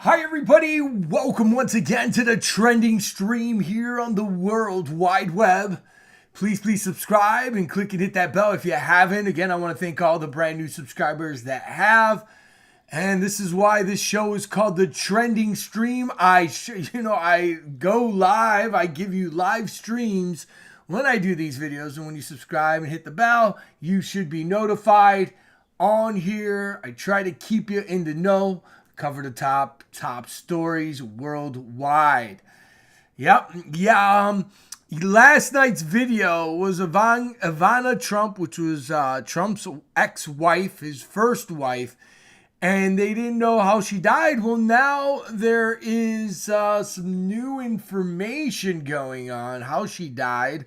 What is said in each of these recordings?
Hi everybody, welcome once again to the trending stream here on the World Wide Web. Please subscribe and click and hit that bell if you haven't. Again, I want to thank all the brand new subscribers that have. And this is why this show is called the trending stream. I go live, I give you live streams when I do these videos. And when you subscribe and hit the bell, you should be notified on here. I try to keep you in the know. Cover the top stories worldwide. Last night's video was Ivana Trump, which was Trump's ex-wife, his first wife, and they didn't know how she died. Well, now there is some new information going on how she died.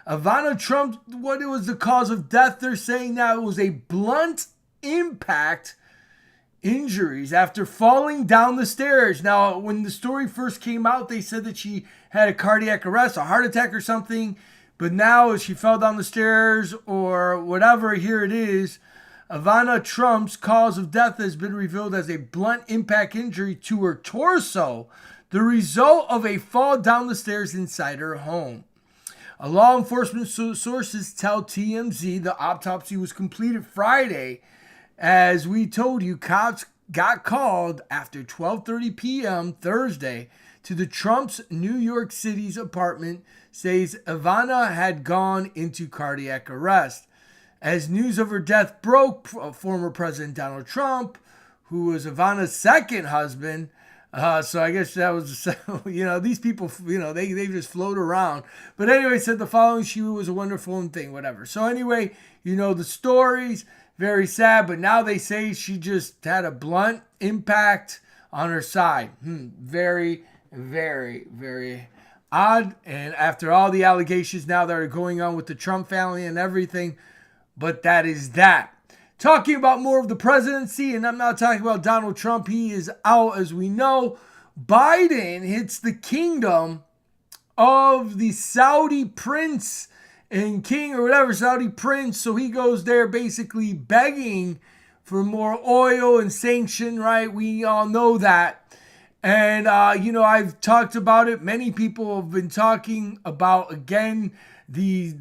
Ivana Trump, what was the cause of death? They're saying that it was a blunt impact injuries after falling down the stairs. Now, when the story first came out, they said that she had a cardiac arrest, a heart attack or something. But now, as she fell down the stairs or whatever, here it is. Ivana Trump's cause of death has been revealed as a blunt impact injury to her torso, the result of a fall down the stairs inside her home. Law enforcement sources tell TMZ the autopsy was completed Friday. As we told you, cops got called after 12:30 p.m. Thursday to the Trump's New York City's apartment, says Ivana had gone into cardiac arrest. As news of her death broke, former President Donald Trump, who was Ivana's second husband, so I guess that was, these people, they just float around. But anyway, said the following: she was a wonderful thing, whatever. So anyway, the stories. Very sad, but now they say she just had a blunt impact on her side. Very, very, very odd. And after all the allegations now that are going on with the Trump family and everything, but that is that. Talking about more of the presidency, and I'm not talking about Donald Trump. He is out, as we know. Biden hits the kingdom of the Saudi prince and king or whatever, Saudi prince. So he goes there basically begging for more oil and sanction, right? We all know that. And, I've talked about it. Many people have been talking about, again, the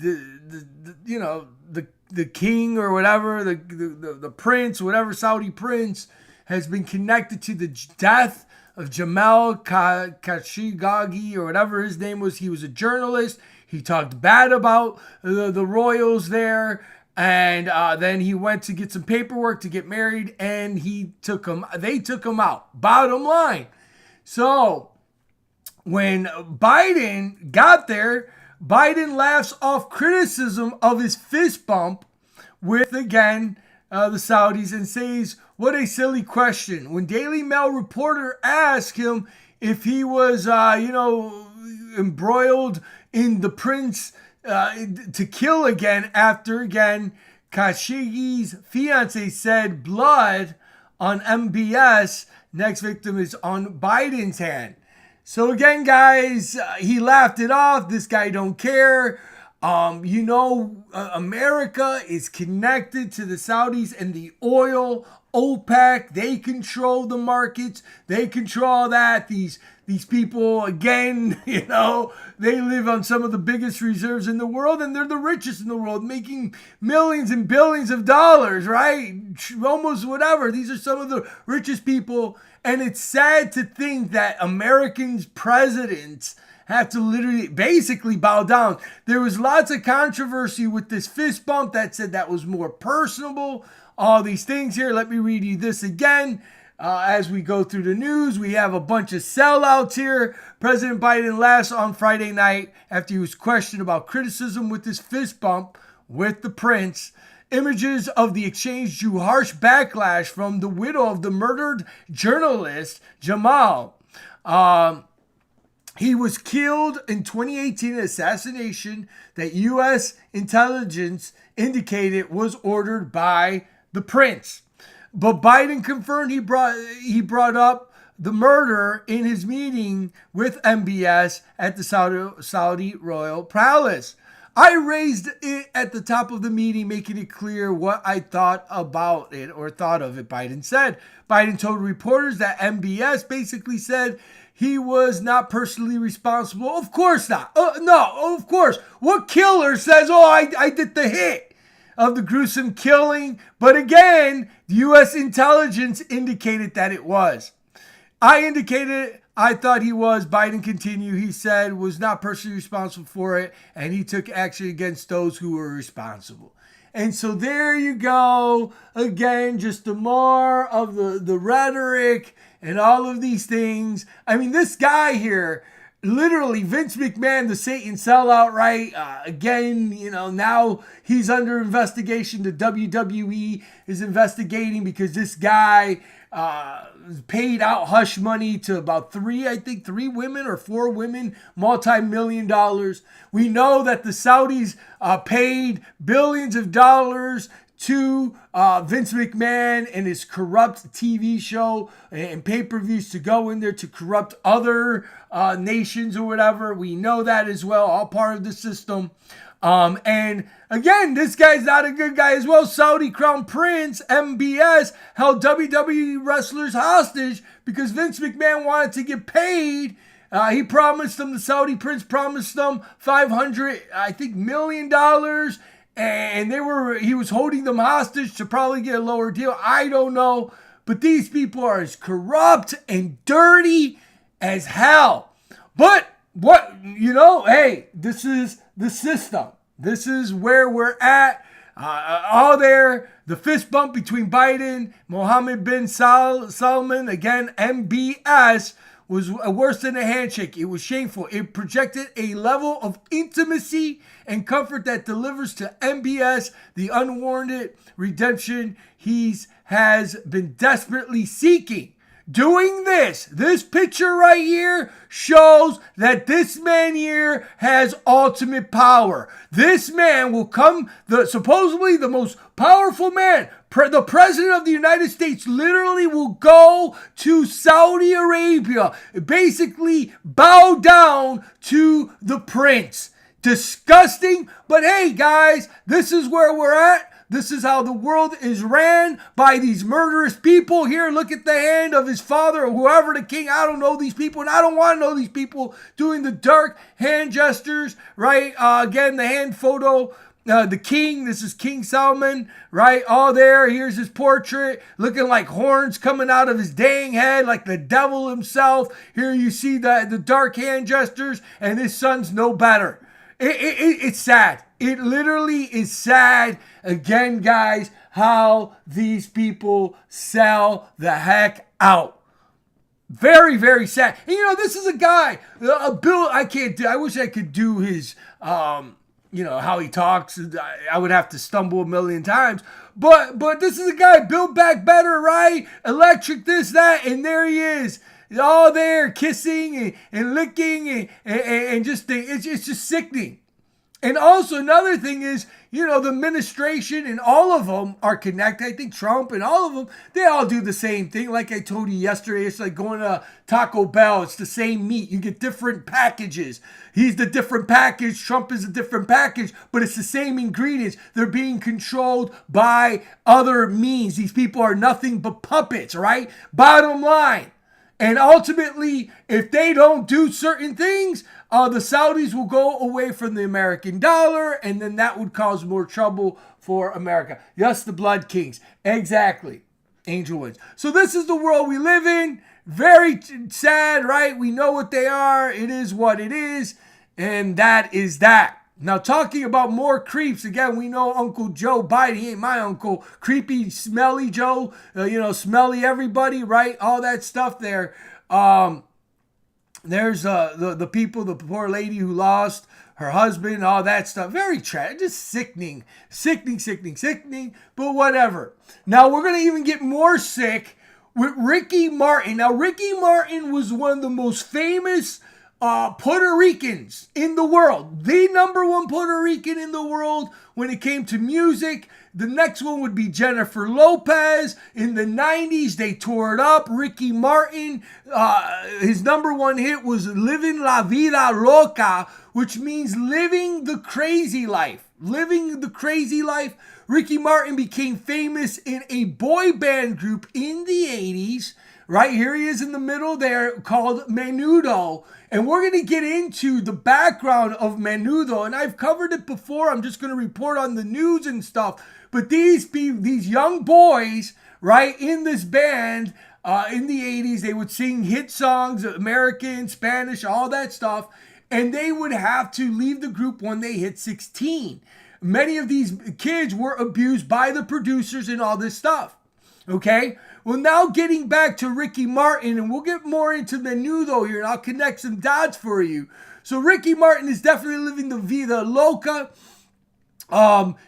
king or whatever, the prince, whatever Saudi prince has been connected to the death of Jamal Khashoggi or whatever his name was. He was a journalist. He talked bad about the royals there, and then he went to get some paperwork to get married, and they took him out. Bottom line. So when Biden got there, Biden laughs off criticism of his fist bump with, again, the Saudis, and says, what a silly question. When Daily Mail reporter asked him if he was, embroiled in the prince to kill again after, again, Khashoggi's fiance said blood on MBS, next victim is on Biden's hand. So again, guys, he laughed it off. This guy don't care. America is connected to the Saudis and the oil, OPEC. They control the markets. They control that. These people, again, they live on some of the biggest reserves in the world, and they're the richest in the world, making millions and billions of dollars, right? Almost whatever. These are some of the richest people, and it's sad to think that Americans' presidents have to literally basically bow down. There was lots of controversy with this fist bump that said that was more personable. All these things here. Let me read you this again. As we go through the news, we have a bunch of sellouts here. President Biden laughs on Friday night after he was questioned about criticism with his fist bump with the prince. Images of the exchange drew harsh backlash from the widow of the murdered journalist, Jamal. He was killed in 2018, an assassination that U.S. intelligence indicated was ordered by the prince. But Biden confirmed he brought up the murder in his meeting with MBS at the Saudi Royal Palace. I raised it at the top of the meeting, making it clear what I thought about it or thought of it. Biden said. Biden told reporters that MBS basically said he was not personally responsible. Of course not. No, of course. What killer says, oh, I did the hit of the gruesome killing? But again, the U.S. intelligence indicated that it was. I indicated I thought he was. Biden continued. He said was not personally responsible for it, and he took action against those who were responsible. And so there you go. Again, just the more of the rhetoric and all of these things. I mean, this guy here, literally Vince McMahon, the Satan sellout, right? Again, now he's under investigation. The WWE is investigating because this guy paid out hush money to about three women or four women, multi-million dollars. We know that the Saudis paid billions of dollars to Vince McMahon and his corrupt TV show and pay-per-views to go in there to corrupt other nations or whatever. We know that as well, all part of the system. And again, this guy's not a good guy as well. Saudi Crown Prince, MBS, held WWE wrestlers hostage because Vince McMahon wanted to get paid. He promised them, the Saudi Prince promised them $500 million. And he was holding them hostage to probably get a lower deal. I don't know. But these people are as corrupt and dirty as hell. But hey, this is the system. This is where we're at. The fist bump between Biden, Mohammed bin Salman, again, MBS, was worse than a handshake. It was shameful. It projected a level of intimacy and comfort that delivers to MBS the unwarranted redemption he has been desperately seeking. Doing this picture right here shows that this man here has ultimate power. This man will come, supposedly the most powerful man. The president of the United States literally will go to Saudi Arabia, basically bow down to the prince. Disgusting, but hey guys, this is where we're at. This is how the world is ran by these murderous people. Here, look at the hand of his father or whoever, the king. I don't know these people, and I don't want to know these people doing the dark hand gestures, right? Again, the hand photo, the king. This is King Salman, right? All there. Here's his portrait, looking like horns coming out of his dang head, like the devil himself. Here you see the dark hand gestures, and his son's no better. It's sad. It literally is sad, again, guys, how these people sell the heck out. Very, very sad. And, this is a guy, Bill, I wish I could do his, how he talks. I would have to stumble a million times. But this is a guy, Build Back Better, right? Electric, this, that, and there he is. All there, kissing and licking, and just, it's just sickening. And also another thing is, the administration and all of them are connected. I think Trump and all of them, they all do the same thing. Like I told you yesterday, it's like going to Taco Bell. It's the same meat. You get different packages. He's the different package. Trump is a different package, but it's the same ingredients. They're being controlled by other means. These people are nothing but puppets, right? Bottom line. And ultimately, if they don't do certain things, the Saudis will go away from the American dollar, and then that would cause more trouble for America. Yes, the Blood Kings. Exactly. Angel wins. So this is the world we live in. Very sad, right? We know what they are. It is what it is. And that is that. Now, talking about more creeps, again, we know Uncle Joe Biden. He ain't my uncle. Creepy, smelly Joe. Smelly everybody, right? All that stuff there. There's the people, the poor lady who lost her husband, all that stuff. Very tragic, just sickening. But whatever. Now, we're going to even get more sick with Ricky Martin. Now, Ricky Martin was one of the most famous Puerto Ricans in the world. The number one Puerto Rican in the world when it came to music. The next one would be Jennifer Lopez. In the 90s, they tore it up. Ricky Martin, his number one hit was Living La Vida Loca, which means living the crazy life. Living the crazy life. Ricky Martin became famous in a boy band group in the 80s. Right here he is in the middle there, called Menudo. And we're going to get into the background of Menudo. And I've covered it before. I'm just going to report on the news and stuff. But these young boys, right, in this band in the 80s, they would sing hit songs, American, Spanish, all that stuff. And they would have to leave the group when they hit 16. Many of these kids were abused by the producers and all this stuff. Okay? Well, now getting back to Ricky Martin, and we'll get more into Menudo here, and I'll connect some dots for you. So Ricky Martin is definitely living the vida loca.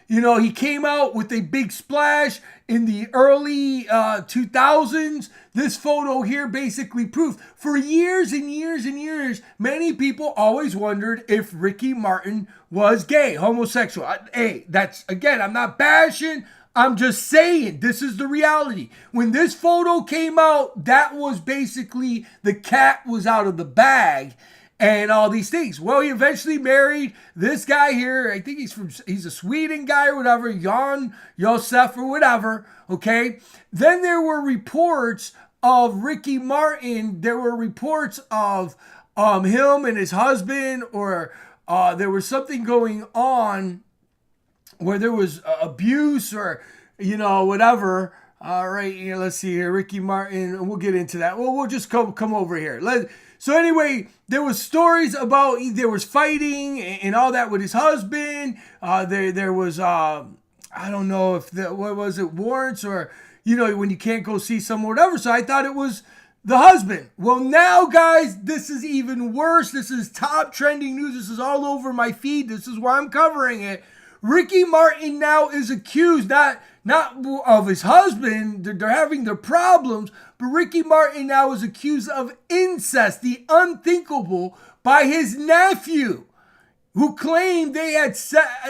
He came out with a big splash in the early 2000s. This photo here basically proved for years and years and years, many people always wondered if Ricky Martin was gay, homosexual. Hey, that's, again, I'm not bashing. I'm just saying, this is the reality. When this photo came out, that was basically the cat was out of the bag and all these things. Well, he eventually married this guy here. I think he's a Sweden guy or whatever, Jan Josef or whatever, okay? Then there were reports of Ricky Martin. There were reports of him and his husband, or there was something going on where there was abuse or, whatever. All right, let's see here. Ricky Martin, we'll get into that. Well, we'll just come over here. So anyway, there was stories about there was fighting and all that with his husband. There was, I don't know if, what was it, warrants or, when you can't go see someone or whatever. So I thought it was the husband. Well, now, guys, this is even worse. This is top trending news. This is all over my feed. This is where I'm covering it. Ricky Martin now is accused, not of his husband, they're having their problems, but Ricky Martin now is accused of incest, the unthinkable, by his nephew, who claimed they had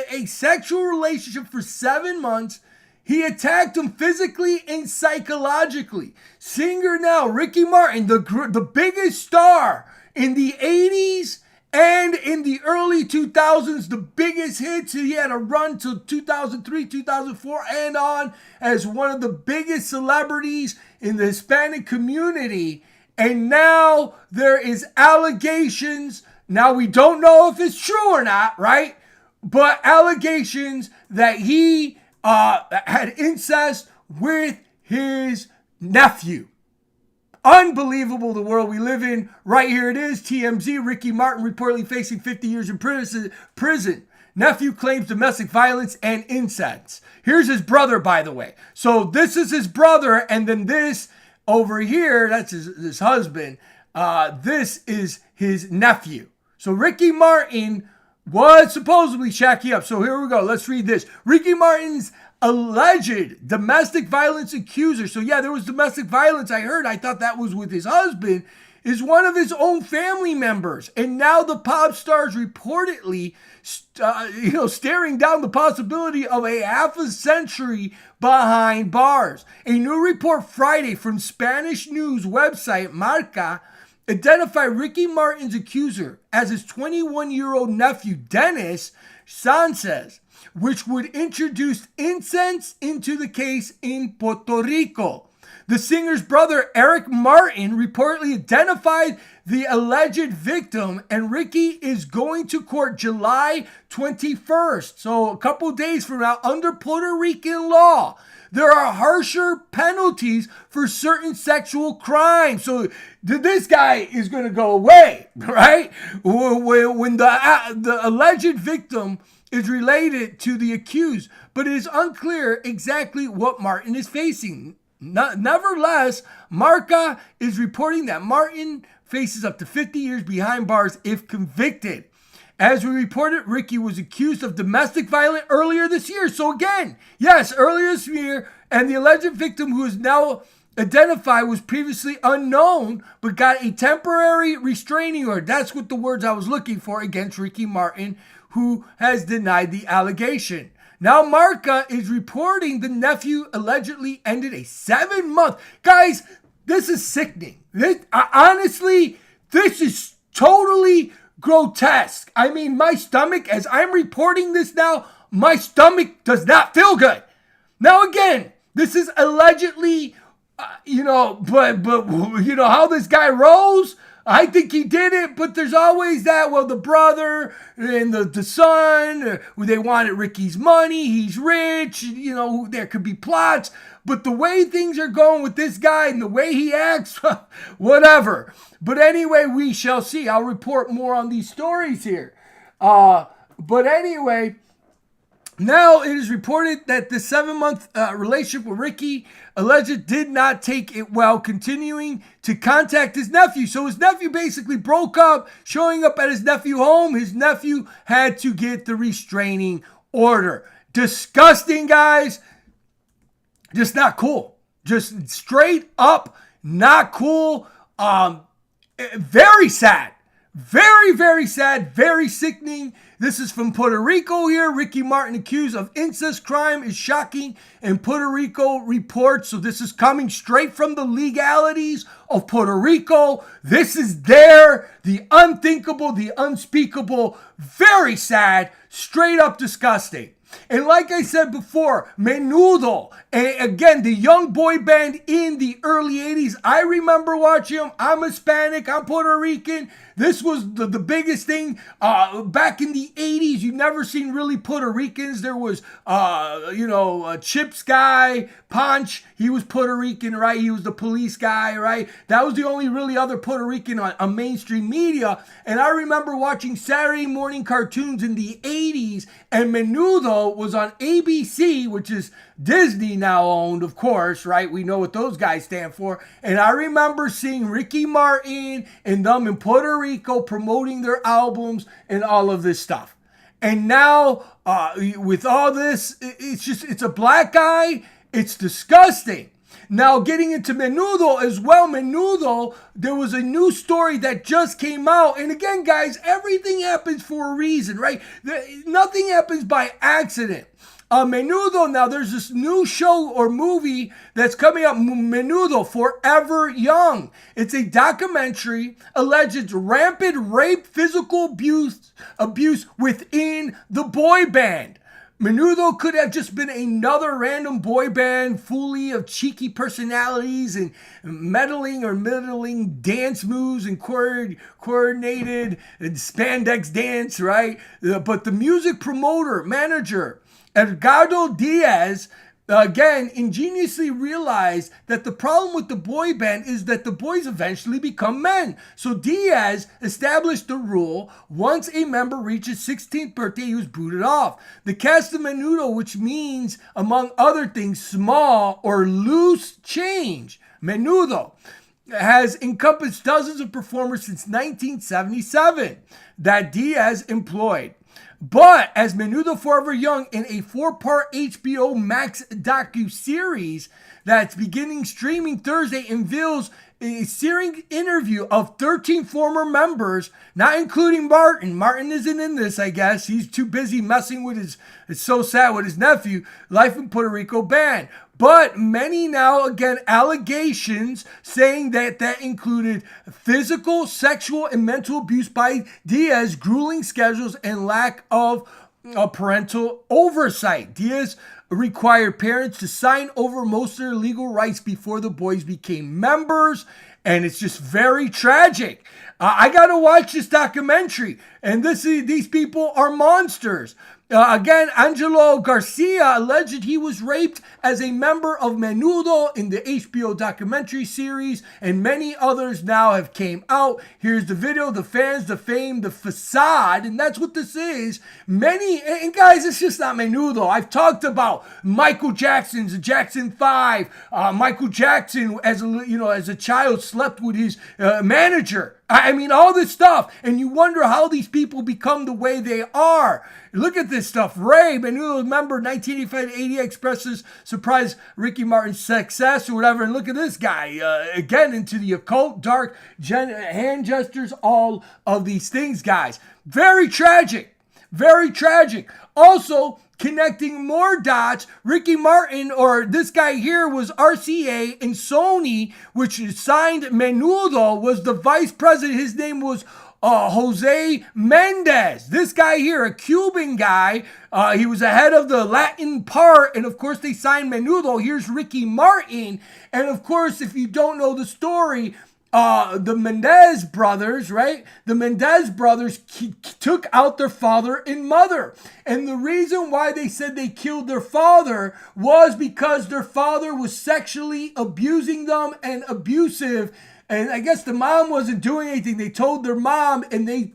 a sexual relationship for 7 months. He attacked him physically and psychologically. Singer now, Ricky Martin, the biggest star in the 80s, and in the early 2000s, the biggest hits, he had a run till 2003, 2004, and on as one of the biggest celebrities in the Hispanic community. And now there is allegations. Now we don't know if it's true or not, right? But allegations that he had incest with his nephew. Unbelievable, the world we live in. Right here it is, TMZ. Ricky Martin reportedly facing 50 years in prison. Nephew claims domestic violence and incest. Here's his brother, by the way. So this is his brother, and then this over here, that's his husband. This is his nephew. So Ricky Martin was supposedly shacking up. So here we go. Let's read this. Ricky Martin's alleged domestic violence accuser. So yeah, there was domestic violence. I thought that was with his husband, is one of his own family members. And now the pop star is reportedly, staring down the possibility of a half a century behind bars. A new report Friday from Spanish news website Marca identified Ricky Martin's accuser as his 21-year-old nephew, Dennis Sanchez, which would introduce incense into the case in Puerto Rico. The singer's brother, Eric Martin, reportedly identified the alleged victim, and Ricky is going to court July 21st. So a couple days from now, under Puerto Rican law, there are harsher penalties for certain sexual crimes. So this guy is going to go away, right? When the alleged victim is related to the accused, but it is unclear exactly what Martin is facing. Nevertheless, Marca is reporting that Martin faces up to 50 years behind bars if convicted. As we reported, Ricky was accused of domestic violence earlier this year. So again, yes, earlier this year, and the alleged victim, who is now identified, was previously unknown, but got a temporary restraining order. That's what the words I was looking for against Ricky Martin, who has denied the allegation. Now Marca is reporting the nephew allegedly ended a 7-month. Guys, this is sickening. Honestly, this is totally grotesque. I mean, my stomach, as I'm reporting this now, my stomach does not feel good. Now again, this is allegedly, but you know how this guy rolls? I think he did it, but there's always that, well, the brother and the son, they wanted Ricky's money, he's rich, there could be plots, but the way things are going with this guy and the way he acts, whatever. But anyway, we shall see. I'll report more on these stories here. But anyway, now it is reported that the 7-month relationship with Ricky alleged did not take it well, continuing to contact his nephew. So his nephew basically broke up, showing up at his nephew home. His nephew had to get the restraining order. Disgusting, guys. Just not cool. Just straight up not cool. Very sad. Very, very sad. Very sickening. This is from Puerto Rico here. Ricky Martin accused of incest crime is shocking in Puerto Rico reports. So this is coming straight from the legalities of Puerto Rico. This is there. The unthinkable, the unspeakable. Very sad. Straight up disgusting. And like I said before, Menudo, again, the young boy band in the early 80s. I remember watching them. I'm Hispanic. I'm Puerto Rican. This was the biggest thing back in the 80s. You've never seen really Puerto Ricans. There was, Chips guy, Punch. He was Puerto Rican, right? He was the police guy, right? That was the only really other Puerto Rican on mainstream media. And I remember watching Saturday morning cartoons in the 80s, and Menudo was on ABC, which is Disney now owned, of course, right? We know what those guys stand for. And I remember seeing Ricky Martin and them in Puerto Rico promoting their albums and all of this stuff. And now with all this, it's a black guy. It's disgusting. Now, getting into Menudo as well, Menudo, there was a new story that just came out. And again, guys, everything happens for a reason, right? Nothing happens by accident. Menudo, now there's this new show or movie that's coming up, Menudo, Forever Young. It's a documentary, alleged rampant rape, physical abuse within the boy band. Menudo could have just been another random boy band fully of cheeky personalities and middling dance moves and coordinated and spandex dance, right? But the music promoter, manager, Edgardo Diaz, again, ingeniously realized that the problem with the boy band is that the boys eventually become men. So Diaz established the rule, once a member reaches 16th birthday, he was booted off. The cast of Menudo, which means, among other things, small or loose change, Menudo, has encompassed dozens of performers since 1977 that Diaz employed. But as Menudo Forever Young in a 4-part HBO Max docu-series that's beginning streaming Thursday unveils a searing interview of 13 former members, not including Martin. Martin isn't in this, I guess. He's too busy messing with it's so sad, with his nephew, Life in Puerto Rico band. But many now, again, allegations saying that included physical, sexual, and mental abuse by Diaz, grueling schedules, and lack of parental oversight. Diaz required parents to sign over most of their legal rights before the boys became members, and it's just very tragic. I got to watch this documentary, and these people are monsters. Again, Angelo Garcia alleged he was raped as a member of Menudo in the HBO documentary series, and many others now have came out. Here's the video, the fans, the fame, the facade, and that's what this is. And guys, it's just not Menudo. I've talked about Michael Jackson's Jackson 5. Michael Jackson, as a child, slept with his manager. I mean, all this stuff. And you wonder how these people become the way they are. Look at this stuff. Ray, Menudo member, 1985-80 expresses surprise Ricky Martin's success or whatever. And look at this guy. Again, into the occult, dark, hand gestures, all of these things, guys. Very tragic. Very tragic. Also, connecting more dots, Ricky Martin, or this guy here, was RCA, and Sony, which signed Menudo, was the vice president. His name was Jose Mendez. This guy here, a Cuban guy, he was ahead of the Latin part, and of course they signed Menudo. Here's Ricky Martin, and of course, if you don't know the story, the Mendez brothers, right? The Mendez brothers took out their father and mother. And the reason why they said they killed their father was because their father was sexually abusing them and abusive. And I guess the mom wasn't doing anything. They told their mom and they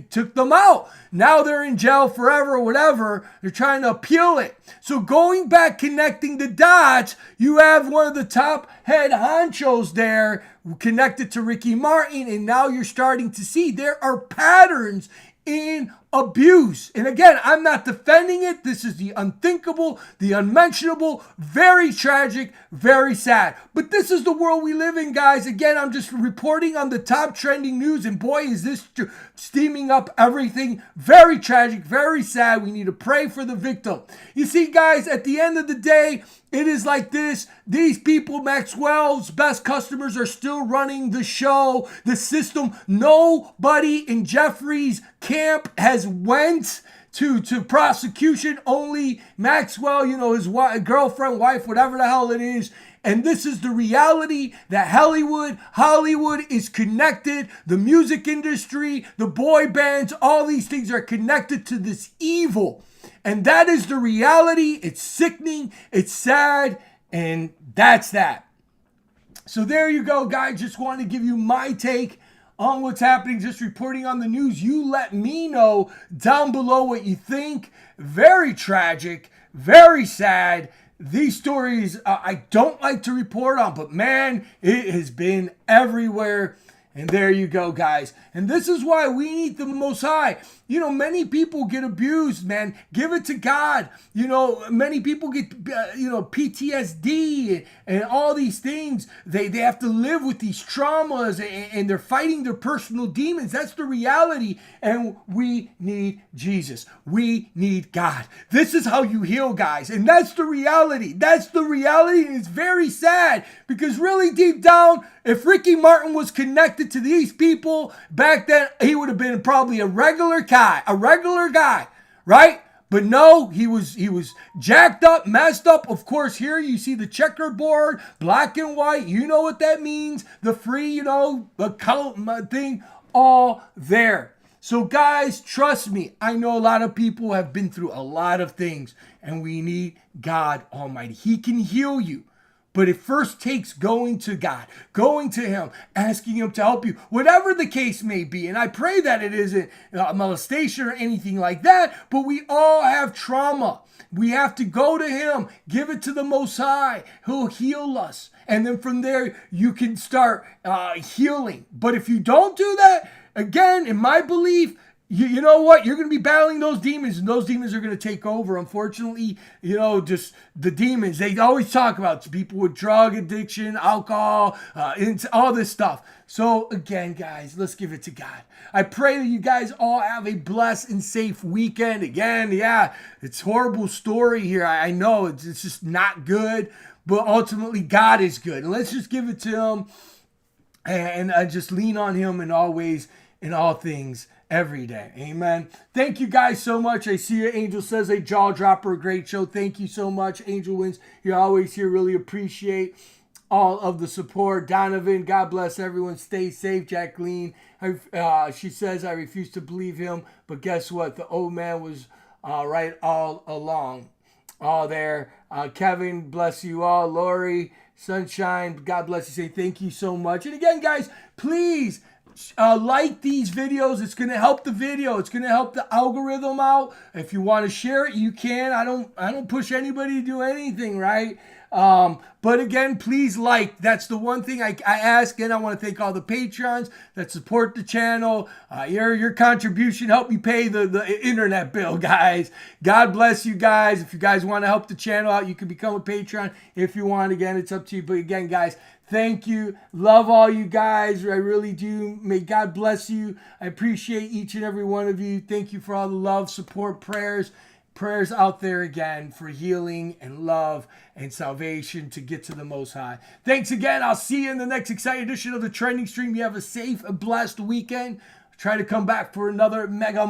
took them out. Now they're in jail forever or whatever. They're trying to appeal it. So going back, connecting the dots, you have one of the top head honchos there connected to Ricky Martin. And now you're starting to see there are patterns in abuse. And again, I'm not defending it. This is the unthinkable, the unmentionable, very tragic, very sad. But this is the world we live in, guys. Again, I'm just reporting on the top trending news. And boy, is this steaming up everything. Very tragic, very sad. We need to pray for the victim. You see, guys, at the end of the day, it is like this. These people, Maxwell's best customers, are still running the show, the system. Nobody in Jeffrey's camp has went to prosecution. Only Maxwell, his girlfriend, wife, whatever the hell it is. And this is the reality that Hollywood is connected. The music industry, the boy bands, all these things are connected to this evil. And that is the reality. It's sickening. It's sad. And that's that. So there you go, guys. Just wanted to give you my take on what's happening. Just reporting on the news. You let me know down below what you think. Very tragic. Very sad. These stories I don't like to report on. But man, it has been everywhere. And there you go, guys. And this is why we need the Most High. Many people get abused, man. Give it to God. Many people get, PTSD and all these things. They have to live with these traumas and they're fighting their personal demons. That's the reality. And we need Jesus. We need God. This is how you heal, guys. And that's the reality. That's the reality. And it's very sad because really deep down, if Ricky Martin was connected to these people back then, he would have been probably a regular guy, right? But no, he was jacked up, messed up. Of course, here you see the checkerboard, black and white. You know what that means. The free, account thing, all there. So guys, trust me. I know a lot of people have been through a lot of things, and we need God Almighty. He can heal you. But it first takes going to God, going to Him, asking Him to help you, whatever the case may be. And I pray that it isn't molestation or anything like that, but we all have trauma. We have to go to Him, give it to the Most High. He'll heal us. And then from there, you can start healing. But if you don't do that, again, in my belief, you know what? You're going to be battling those demons, and those demons are going to take over. Unfortunately, just the demons. They always talk about people with drug addiction, alcohol, all this stuff. So again, guys, let's give it to God. I pray that you guys all have a blessed and safe weekend. Again, yeah, it's a horrible story here. I know it's just not good, but ultimately God is good. And let's just give it to Him and just lean on Him in all ways, in all things, every day. Amen. Thank you guys so much. I see you. Angel says a jaw dropper, a great show. Thank you so much. Angel Wins, you're always here. Really appreciate all of the support. Donovan, God bless everyone. Stay safe. Jacqueline, she says, I refuse to believe him. But guess what? The old man was right all along. All there. Kevin, bless you all. Lori, Sunshine, God bless you. Say thank you so much. And again, guys, please like these videos. It's going to help the video. It's going to help the algorithm out. If you want to share it, you can. I don't push anybody to do anything, right? But again, please like. That's the one thing I ask, and I want to thank all the patrons that support the channel. Your contribution helped me pay the internet bill, guys. God bless you guys. If you guys want to help the channel out, you can become a patron if you want. Again, it's up to you. But again, guys, thank you. Love all you guys. I really do. May God bless you. I appreciate each and every one of you. Thank you for all the love, support, prayers out there again for healing and love and salvation to get to the Most High. Thanks again. I'll see you in the next exciting edition of the Trending Stream. You have a safe, blessed weekend. Try to come back for another mega